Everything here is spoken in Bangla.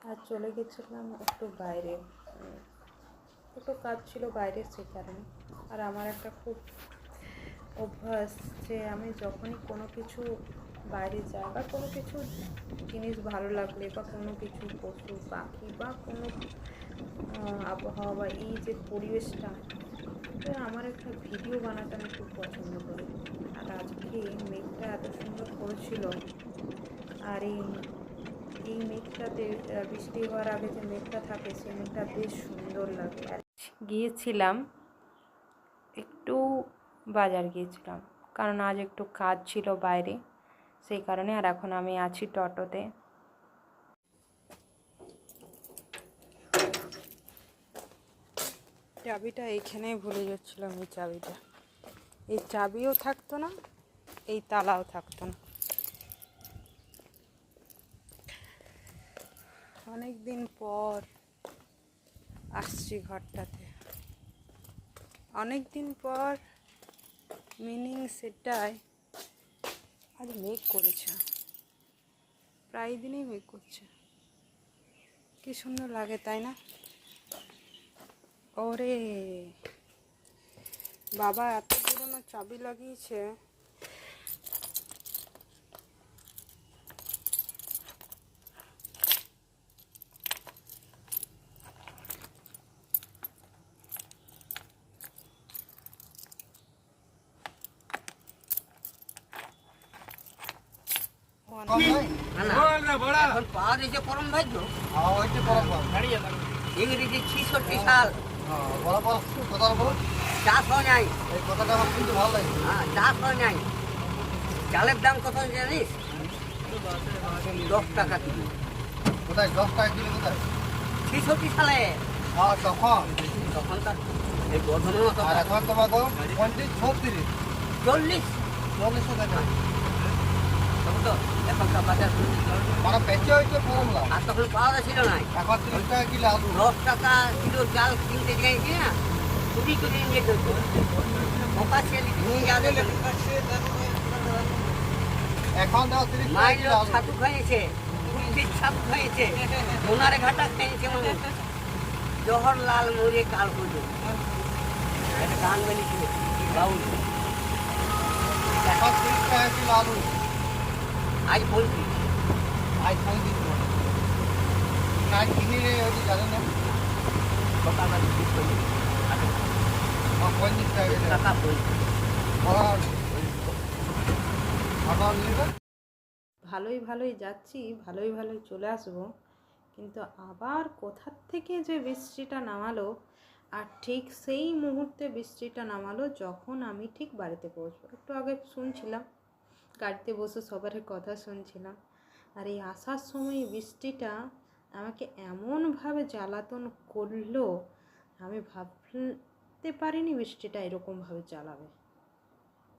আর চলে গেছিলাম একটু বাইরে, একটু কাজ ছিল বাইরে, সেই কারণে। আর আমার একটা খুব অভ্যাস যে আমি যখনই কোনো কিছু বাইরে যাই বা কোনো কিছু জিনিস ভালো লাগলে বা কোনো কিছু পশু পাখি বা কোনো আবহাওয়া বা এই যে পরিবেশটা, আমার একটা ভিডিও বানাতে আমি খুব পছন্দ করি। আর আজকে মেঘটা এত সুন্দর করেছিল, আর এই মেঘটাতে বৃষ্টি হওয়ার আগে যে মেঘটা থাকে সেই মেঘটা বেশ সুন্দর লাগে। আর গিয়েছিলাম একটু বাজার গিয়েছিলাম, কারণ আজ একটু কাজ ছিল বাইরে, সেই কারণে। আর এখন আমি আছি টোটোতে। চাবিটা এইখানেই ভুলে যাচ্ছিলাম, এই চাবিটা, এই চাবিও থাকতো না, এই তালাও থাকতো না। অনেক দিন পর আসছি ঘরটাতে, অনেক দিন পর, মিনিং সেটাই। আজ মেঘ করেছে, প্রায় দিনই মেঘ করছে, কি সুন্দর লাগে তাই না? ওরে বাবা, এত পুরোনো চাবি লাগিয়েছে। ইংরেজি 66 সাল চাষ হয় নাই, চাষ হয় নাই। চালের দাম কত জানিস? 10 টাকা কিলো। কোথায় 10 টাকা কিলো কোথায়? 66 সালে তখন তখন তার এই বর্ধমান আর এখন তোমাকে 35 36 40 40 টাকা তখন তো এখনকার বাজার মানে বেঁচে হয়েছে ফর্মুলা। আর তখন পাওয়া ছিল না। এখন 30 টাকা কিলো আলু। 10 টাকা কিলো চাল কিনতে যাই কি না, চুরি করে নিয়ে যেত। প্রকাশ্যে নিয়ে যাবে। এখন দাও 30 টাকা মাইল কিলো আলু। ছাতু খাইয়েছে, কুর্তির ছাতু খাইয়েছে, সোনারে ঘাটা খাইয়েছে মানুষ। জহরলাল মরে কাল হইল, একটা গান বেরিয়েছিল বাউল। এখন 30 টাকা কিলো আলু। আজ বলছি আজ 35 না কিনে নেই, ওই যে জানেন না সকালবেলা ঠিক করি 35 টাকা কিলো টাকা বলছি। ভালোই যাচ্ছি, ভালোই চলে আসবো, কিন্তু আবার কোথার থেকে যে বৃষ্টিটা নামালো, আর ঠিক সেই মুহূর্তে বৃষ্টিটা নামালো যখন আমি ঠিক বাড়িতে পৌঁছবো। একটু আগে শুনছিলাম, গাড়িতে বসে সবার কথা শুনছিলাম, আর এই আসার সময় বৃষ্টিটা আমাকে এমনভাবে জ্বালাতন করলো, আমি ভাবতে পারিনি বৃষ্টিটা এরকমভাবে জ্বালাবে।